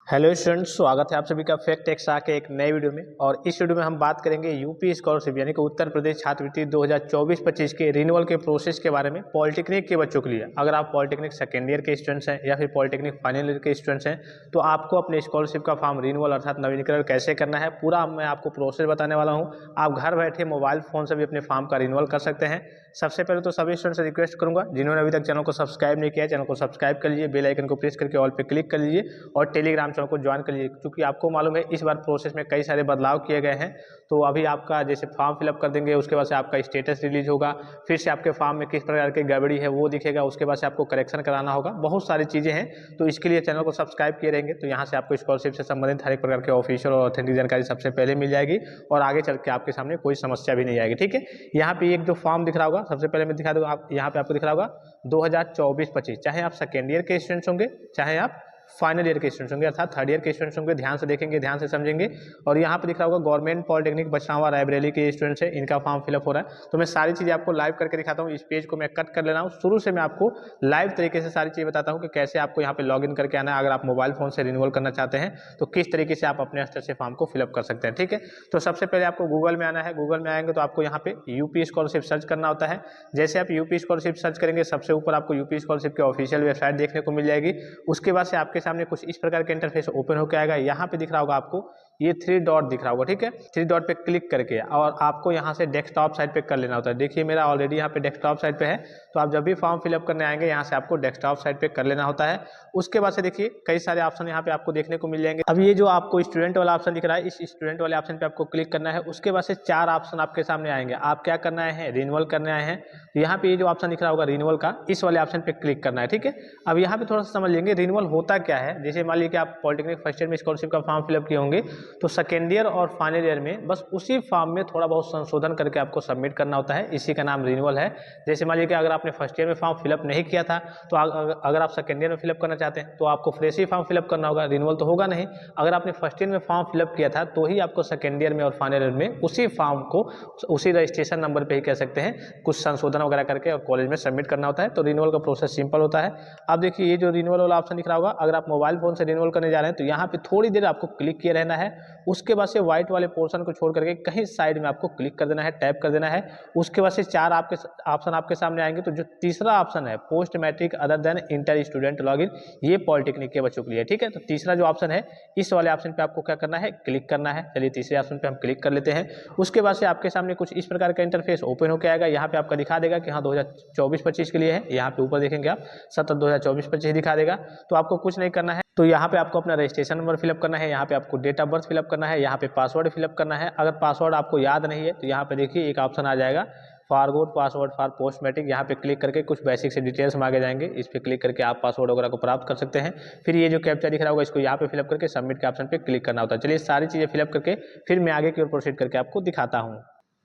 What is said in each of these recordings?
Hello students, स्वागत है आप सभी का फैक्ट टेक्स के एक नए वीडियो में। और इस वीडियो में हम बात करेंगे यूपी स्कॉलरशिप यानी कि उत्तर प्रदेश छात्रवृत्ति 2024-25 के रिन्यूअल के प्रोसेस के बारे में पॉलिटेक्निक के बच्चों के लिए। अगर आप पॉलिटेक्निक सेकेंड ईयर के स्टूडेंट्स हैं या फिर पॉलिटेक्निक फाइनल ईयर के स्टूडेंट्स हैं तो आपको अपने स्कॉलरशिप का फॉर्म रिन्यूअल अर्थात नवीनीकरण कैसे करना है पूरा मैं आपको प्रोसेस बताने वाला हूँ। आप घर बैठे मोबाइल फ़ोन से भी अपने फॉर्म का रिन्यूअल कर सकते हैं। सबसे पहले तो सभी स्टूडेंट से रिक्वेस्ट करूंगा जिन्होंने अभी तक चैनल को सब्सक्राइब नहीं किया है, चैनल को सब्सक्राइब कर लीजिए, बेल आइकन को प्रेस करके ऑल पे क्लिक कर लीजिए और टेलीग्राम चैनल को ज्वाइन कर लीजिए, क्योंकि आपको मालूम है इस बार प्रोसेस में कई सारे बदलाव किए गए हैं। तो अभी आपका जैसे फॉर्म फिलअप कर देंगे उसके बाद से आपका स्टेटस रिलीज होगा, फिर से आपके फॉर्म में किस प्रकार की गड़बड़ी है वो दिखेगा, उसके बाद से आपको करेक्शन कराना होगा, बहुत सारी चीज़ें हैं। तो इसके लिए चैनल को सब्सक्राइब किए रहेंगे तो यहाँ से आपको स्कॉलरशिप से संबंधित हर एक प्रकार के ऑफिशियल और ऑथेंटिक जानकारी सबसे पहले मिल जाएगी और आगे चल के आपके सामने कोई समस्या भी नहीं आएगी। ठीक है, यहाँ पे एक जो फॉर्म दिख रहा होगा सबसे पहले मैं दिखा दूँ, आप यहाँ पे आपको दिख रहा होगा 2024-25, चाहे आप सेकेंड ईयर के स्टूडेंट्स होंगे चाहे आप फाइनल ईयर के स्टूडेंट्स होंगे अर्थात थर्ड ईयर के स्टूडेंट्स होंगे। ध्यान से देखेंगे, ध्यान से समझेंगे। और यहाँ पे दिख रहा होगा गवर्नमेंट पॉलिटेक्निक बछावा रायबरेली के स्टूडेंट्स है, इनका फॉर्म फिलअप हो रहा है। तो मैं सारी चीज़ें आपको लाइव करके दिखाता हूँ। इस पेज को मैं कट कर ले रहा हूँ, शुरू से मैं आपको लाइव तरीके से सारी चीज़ बताता हूँ कि कैसे आपको यहाँ पे लॉगिन करके आना है। अगर आप मोबाइल फोन से रिन्यूअल करना चाहते हैं तो किस तरीके से आप अपने स्तर से फॉर्म को फिलअप कर सकते हैं। ठीक है, तो सबसे पहले आपको गूगल में आना है। गूगल में आएंगे तो आपको यहाँ पे यूपी स्कॉलरशिप सर्च करना होता है। जैसे आप यूपी स्कॉलरशिप सर्च करेंगे सबसे ऊपर आपको यूपी स्कॉलरशिप की ऑफिशियल वेबसाइट देखने को मिल जाएगी। उसके बाद से आपके सामने कुछ इस प्रकार के इंटरफेस ओपन होकर आएगा। यहाँ पे दिख रहा होगा आपको ये 3 डॉट दिख रहा होगा। ठीक है, 3 डॉट पे क्लिक करके और आपको यहाँ से डेस्कटॉप साइड पे कर लेना होता है। देखिए मेरा ऑलरेडी यहाँ पे डेस्कटॉप साइड पे है, तो आप जब भी फॉर्म फिलअप करने आएंगे यहाँ से आपको डेस्कटॉप साइड पे कर लेना होता है। उसके बाद से देखिए कई सारे ऑप्शन यहाँ पे आपको देखने को मिल जाएंगे। अब ये जो आपको स्टूडेंट वाला ऑप्शन दिख रहा है, इस स्टूडेंट वाले ऑप्शन पे आपको क्लिक करना है। उसके बाद से 4 ऑप्शन आपके सामने आएंगे। आप क्या करना है, रिन्यूअल करने आए हैं तो यहाँ पे ये जो ऑप्शन दिख रहा होगा रिन्यूअल का, इस वाले ऑप्शन पे क्लिक करना है। ठीक है, अब यहाँ पे थोड़ा सा समझ लेंगे रिन्यूअल होता क्या है। जैसे मान लीजिए कि आप पॉलिटेक्निक फर्स्ट ईयर में स्कॉलरशिप का फॉर्म फिलअप किए होंगे तो सेकेंड ईयर और फाइनल ईयर में बस उसी फॉर्म में थोड़ा बहुत संशोधन करके आपको सबमिट करना होता है, इसी का नाम रिन्यूअल है। जैसे मान लीजिए कि अगर आपने फर्स्ट ईयर में फॉर्म फिलअप नहीं किया था तो अगर आप सेकेंड ईयर में फिलअप करना चाहते हैं तो आपको फ्रेश ही फॉर्म फिलअप करना होगा, रिन्यूअल तो होगा नहीं। अगर आपने फर्स्ट ईयर में फॉर्म फिलअप किया था तो ही आपको सेकेंड ईयर में और फाइनल ईयर में उसी फॉर्म को उसी रजिस्ट्रेशन नंबर पर ही कह सकते हैं कुछ संशोधन वगैरह करके और कॉलेज में सबमिट करना होता है। तो रिन्यूअल का प्रोसेस सिंपल होता है। अब देखिए ये जो रिन्यूअल वाला ऑप्शन दिख रहा होगा, अगर आप मोबाइल फोन से रिन्यूअल करने जा रहे हैं तो यहाँ पे थोड़ी देर आपको क्लिक किए रहना है। उसके बाद से व्हाइट वाले पोर्शन को छोड़ करके कहीं साइड में आपको क्लिक कर देना है, टैप कर देना है। उसके बाद से 4 आपके ऑप्शन आपके सामने आएंगे। तो जो तीसरा ऑप्शन है post matric other than inter student login, ये पॉलिटेक्निक के बच्चों के लिए। ठीक है, तो तीसरा जो ऑप्शन है इस वाले ऑप्शन पे आपको क्या करना है, क्लिक करना है। चलिए तीसरे ऑप्शन पे हम क्लिक कर लेते हैं। उसके बाद से आपके सामने कुछ इस प्रकार का इंटरफेस ओपन होकर आएगा। यहाँ पे आपका दिखा देगा कि हाँ 2024-25 के लिए है। यहाँ पे ऊपर देखेंगे आप 2024-25 दिखा देगा। तो आपको कुछ नहीं करना है, तो यहाँ पे आपको अपना रजिस्ट्रेशन नंबर फिलअप करना है, यहाँ पे आपको डेट ऑफ बर्थ फिलअप करना है, यहाँ पे पासवर्ड फिलअप करना है। अगर पासवर्ड आपको याद नहीं है तो यहाँ पे देखिए एक ऑप्शन आ जाएगा forgot password for post matric. यहाँ पे क्लिक करके कुछ बेसिक से डिटेल्स मांगे जाएंगे, इस पे क्लिक करके आप पासवर्ड वगैरह को प्राप्त कर सकते हैं। फिर ये जो कैप्चा दिख रहा होगा इसको यहाँ पे फिलअप करके सबमिट के ऑप्शन पे क्लिक करना होता है। चलिए सारी चीज़ें फिलअप करके फिर मैं आगे की ओर प्रोसीड करके आपको दिखाता हूँ।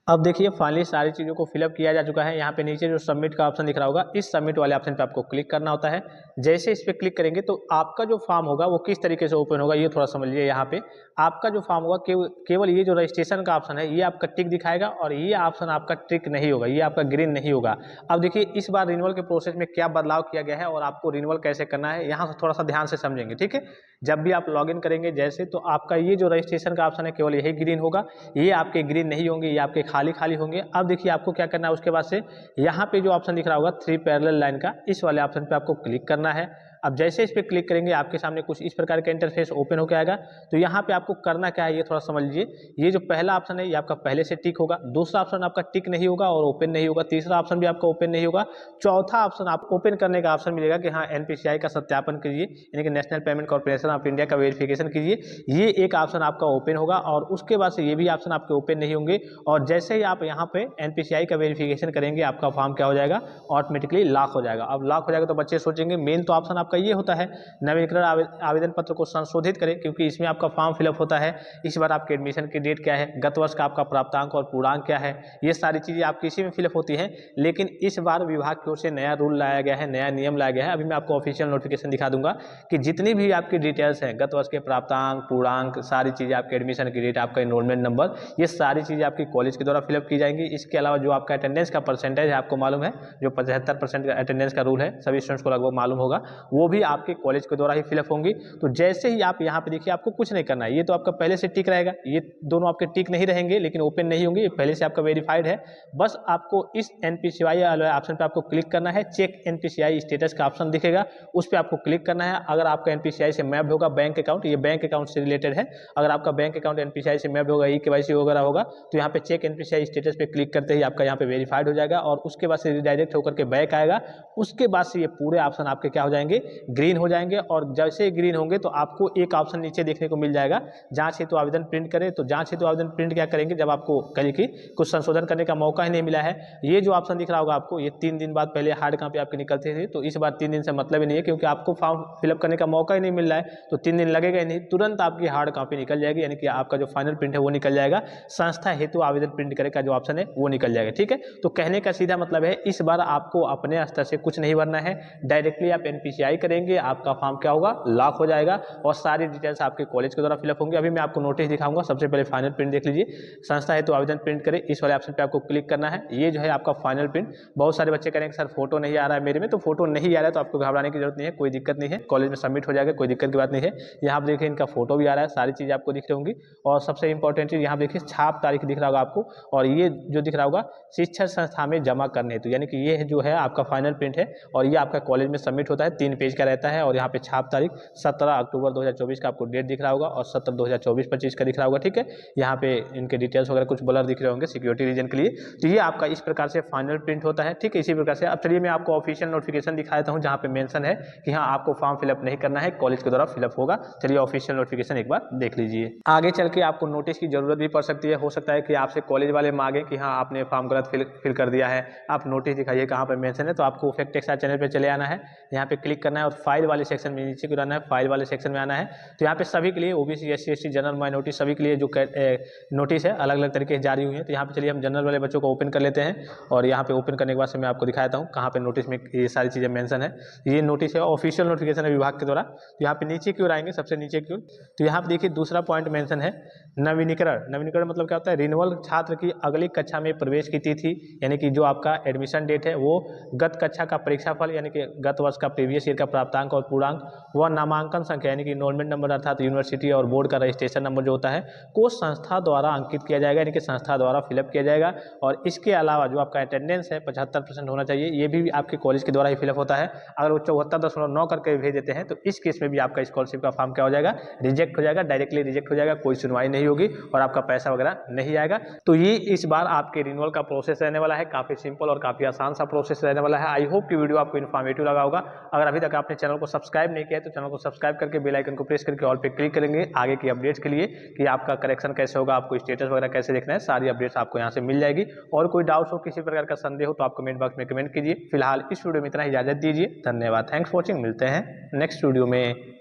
अब देखिए फाइनली सारी चीज़ों को फिलअप किया जा चुका है। यहाँ पे नीचे जो सबमिट का ऑप्शन दिख रहा होगा इस सबमिट वाले ऑप्शन पे आपको क्लिक करना होता है। जैसे इस पे क्लिक करेंगे तो आपका जो फॉर्म होगा वो किस तरीके से ओपन होगा ये थोड़ा समझ लीजिए। यहाँ पे आपका जो फॉर्म होगा केवल ये जो रजिस्ट्रेशन का ऑप्शन है ये आपका टिक दिखाएगा और ये ऑप्शन आपका टिक नहीं होगा, ये आपका ग्रीन नहीं होगा। अब देखिए इस बार रिन्यूअल के प्रोसेस में क्या बदलाव किया गया है और आपको रिन्यूअल कैसे करना है यहाँ से थोड़ा सा ध्यान से समझेंगे। ठीक है, जब भी आप लॉगिन करेंगे जैसे तो आपका ये जो रजिस्ट्रेशन का ऑप्शन है केवल यही ग्रीन होगा, ये आपके ग्रीन नहीं होंगे, ये आपके खाली खाली होंगे। अब देखिए आपको क्या करना है, उसके बाद से यहाँ पे जो ऑप्शन दिख रहा होगा 3 पैरेलल लाइन का, इस वाले ऑप्शन पे आपको क्लिक करना है। अब जैसे इस पे क्लिक करेंगे आपके सामने कुछ इस प्रकार का इंटरफेस ओपन होकर आएगा। तो यहाँ पे आपको करना क्या है ये थोड़ा समझ लीजिए। ये जो पहला ऑप्शन है ये आपका पहले से टिक होगा, दूसरा ऑप्शन आपका टिक नहीं होगा और ओपन नहीं होगा, तीसरा ऑप्शन भी आपका ओपन नहीं होगा, चौथा ऑप्शन आप ओपन करने का ऑप्शन मिलेगा कि हाँ NPCI का सत्यापन कीजिए यानी कि national payment corporation of India का वेरिफिकेशन कीजिए, ये एक ऑप्शन आपका ओपन होगा। और उसके बाद से ये भी ऑप्शन आपके ओपन नहीं होंगे और जैसे ही आप यहाँ पे NPCI का वेरिफिकेशन करेंगे आपका फॉर्म क्या हो जाएगा, ऑटोमेटिकली लॉक हो जाएगा। अब लॉक हो जाएगा तो बच्चे सोचेंगे मेन तो ऑप्शन आपका ये होता है नवीनीकरण आवेदन पत्र को संशोधित करें, क्योंकि इसमें आपका फॉर्म फिलअप होता है। इस बार आपके एडमिशन की डेट क्या है, गत वर्ष का आपका प्राप्तांक और पूर्णांक क्या है, ये सारी चीज़ें आपकी इसी में फिलअप होती हैं। लेकिन इस बार विभाग की ओर से नया रूल लाया गया है, नया नियम लाया गया है। अभी मैं आपको ऑफिशियल नोटिफिकेशन दिखा दूंगा कि जितनी भी आपकी डिटेल्स हैं, गत वर्ष के प्राप्तांक, पूर्णांक, सारी चीज़ें, आपके एडमिशन की डेट, आपका इनरोलमेंट नंबर, ये सारी चीज़ें आपकी कॉलेज के द्वारा फिलअप की जाएंगी। इसके अलावा जो आपका अटेंडेंस का परसेंटेज है, आपको मालूम है जो 75% का अटेंडेंस का रूल है, सभी स्टूडेंट्स को लगभग मालूम होगा, वो भी आपके कॉलेज के द्वारा ही फिलअप होंगी। तो जैसे ही आप यहाँ पे देखिए, आपको कुछ नहीं करना है, ये तो आपका पहले से टिक रहेगा, ये दोनों आपके टिक नहीं रहेंगे लेकिन ओपन नहीं होंगे, ये पहले से आपका वेरीफाइड है। बस आपको इस एनपीसीआई वाले ऑप्शन पे आपको क्लिक करना है, चेक एनपीसीआई स्टेटस का ऑप्शन दिखेगा, उस पर आपको क्लिक करना है। अगर आपका एनपीसीआई से मैप होगा बैंक अकाउंट, ये बैंक अकाउंट से रिलेटेड है, अगर आपका बैंक अकाउंट एनपीसीआई से मैप होगा, ई-केवाईसी वगैरह होगा, तो यहाँ पे चेक एनपीसीआई स्टेटस पे क्लिक करते ही आपका यहाँ पे वेरीफाइड हो जाएगा और उसके बाद से रिडायरेक्ट होकर के बैक आएगा। उसके बाद से ये पूरे ऑप्शन आपके क्या हो जाएंगे, ग्रीन हो जाएंगे। और जैसे ग्रीन होंगे तो आपको एक ऑप्शन नीचे देखने को मिल जाएगा, जांच हेतु आवेदन प्रिंट करें। तो जांच हेतु आवेदन प्रिंट क्या करेंगे, जब आपको कल की कुछ संशोधन करने का मौका ही नहीं मिला है, ये जो ऑप्शन दिख रहा होगा आपको, ये 3 दिन बाद पहले हार्ड कॉपी आपके निकलते थे, तो इस बार 3 दिन से मतलब ही नहीं है, क्योंकि आपको फॉर्म फिलअप करने का मौका ही नहीं मिल रहा है, तो 3 दिन लगेगा ही नहीं, तुरंत आपकी हार्ड कॉपी निकल जाएगी, यानी कि आपका जो फाइनल प्रिंट है वो निकल जाएगा, संस्था हेतु आवेदन प्रिंट करे का जो ऑप्शन है वो निकल जाएगा। ठीक है, तो कहने का सीधा मतलब है, इस बार आपको अपने स्तर से कुछ नहीं भरना है, डायरेक्टली आप एनपीसीआई करेंगे, आपका फॉर्म क्या होगा, लॉक हो जाएगा और सारी डिटेल्स आपके कॉलेज के द्वारा फिलअप होंगे। अभी मैं आपको नोटिस दिखाऊंगा, सबसे पहले फाइनल प्रिंट देख लीजिए, संस्था हेतु आवेदन प्रिंट करें, इस वाले ऑप्शन पे आपको क्लिक करना है। ये जो है आपका फाइनल प्रिंट। बहुत सारे बच्चे करेंगे सर फोटो नहीं आ रहा है मेरे में, तो फोटो नहीं आ रहा है तो आपको घबराने की जरूरत नहीं है, कोई दिक्कत नहीं है, कॉलेज में सबमिट हो जाएगा, कोई दिक्कत की बात नहीं है। यहाँ आप देखिए इनका फोटो भी आ रहा है, सारी चीज़ आपको दिख रही होंगी। और सबसे इंपॉर्टेंट चीज़ यहाँ देखिए छाप तारीख दिख रहा होगा आपको, और ये जो दिख रहा होगा शिक्षण संस्था में जमा करने हेतु, यानी कि ये जो है आपका फाइनल प्रिंट है और ये आपका कॉलेज में सबमिट होता है, 3 पेज का रहता है। और यहाँ पे छाप तारीख 17 अक्टूबर 2024 का आपको डेट दिख रहा होगा और 17 2024-25 का दिख रहा होगा। ठीक है, यहाँ पे इनके डिटेल्स वगैरह कुछ ब्लर दिख रहे होंगे सिक्योरिटी रीजन के लिए। तो ये आपका इस प्रकार से फाइनल प्रिंट होता है। ठीक है, इसी प्रकार से अब चलिए मैं आपको ऑफिशियल नोटिफिकेशन दिखा देता हूँ, जहाँ पे मेंशन है कि हाँ आपको फॉर्म फिलअप नहीं करना है, कॉलेज के द्वारा फिलअप होगा। चलिए ऑफिशियल नोटिफिकेशन एक बार देख लीजिए। आगे चल के आपको नोटिस की जरूरत भी पड़ सकती है, हो सकता है कि आपसे कॉलेज वाले मांगे कि हाँ आपने फॉर्म गलत फिल कर दिया है, आप नोटिस दिखाइए कहाँ पर मेंशन है। तो आपको फैक्ट टेक्स चैनल पर चले आना है, यहाँ पे क्लिक करना है और फाइल वाले सेक्शन में नीचे को आना है, फाइल वाले सेक्शन में आना है। तो यहाँ पे सभी के लिए OBC SC ST general minority सभी के लिए जो नोटिस है अलग अलग तरीके से जारी हुई है। तो यहाँ पे चलिए हम जनरल वाले बच्चों को ओपन कर लेते हैं और यहाँ पे ओपन करने के बाद से मैं आपको दिखाता हूँ कहाँ पे नोटिस में ये सारी चीज़ें मेंशन है। ये नोटिस है, ऑफिशियल नोटिफिकेशन है विभाग के द्वारा। तो यहाँ पे नीचे की ओर आएंगे, सबसे नीचे की ओर, तो यहाँ पे देखिए दूसरा पॉइंट मेंशन है नवीनीकरण। नवीनीकरण मतलब क्या होता है, रिन्यूअल छात्र की अगली कक्षा में प्रवेश की तिथि, यानी कि जो आपका एडमिशन डेट है वो गत कक्षा का परीक्षाफल, यानी कि गत वर्ष का प्रीवियस ईयर का प्राप्तांक और पूर्णांक, व नामांकन संख्या यानी कि इनरोलमेंट नंबर अर्थात यूनिवर्सिटी और बोर्ड का रजिस्ट्रेशन नंबर जो होता है को संस्था द्वारा अंकित किया जाएगा, यानी कि संस्था द्वारा फिलअप किया जाएगा। और इसके अलावा जो आपका अटेंडेंस है 75% होना चाहिए, ये भी आपके कॉलेज के द्वारा ही फिलअप होता है। अगर वो 74.9 करके भेज देते हैं तो इस केस में भी आपका स्कॉलरशिप का फॉर्म क्या हो जाएगा, रिजेक्ट हो जाएगा, डायरेक्टली रिजेक्ट हो जाएगा, कोई सुनवाई नहीं होगी और आपका पैसा वगैरह नहीं आएगा। तो ये इस बार आपके रिन्यूअल का प्रोसेस रहने वाला है, काफ़ी सिंपल और काफ़ी आसान सा प्रोसेस रहने वाला है। आई होप कि वीडियो आपको इन्फॉर्मेटिव लगा होगा। अगर अभी तक आपने चैनल को सब्सक्राइब नहीं किया है तो चैनल को सब्सक्राइब करके बेल आइकन को प्रेस करके ऑल पे क्लिक करेंगे आगे की अपडेट्स के लिए, कि आपका करेक्शन कैसे होगा, आपको स्टेटस वगैरह कैसे देखना है, सारी अपडेट्स आपको यहाँ से मिल जाएगी। और कोई डाउट्स हो, किसी प्रकार का संदेह हो तो आप कमेंट बॉक्स में कमेंट कीजिए। फिलहाल इस वीडियो में इतना ही, इजाजत दीजिए, धन्यवाद, थैंक्स फॉर वॉचिंग, मिलते हैं नेक्स्ट वीडियो में।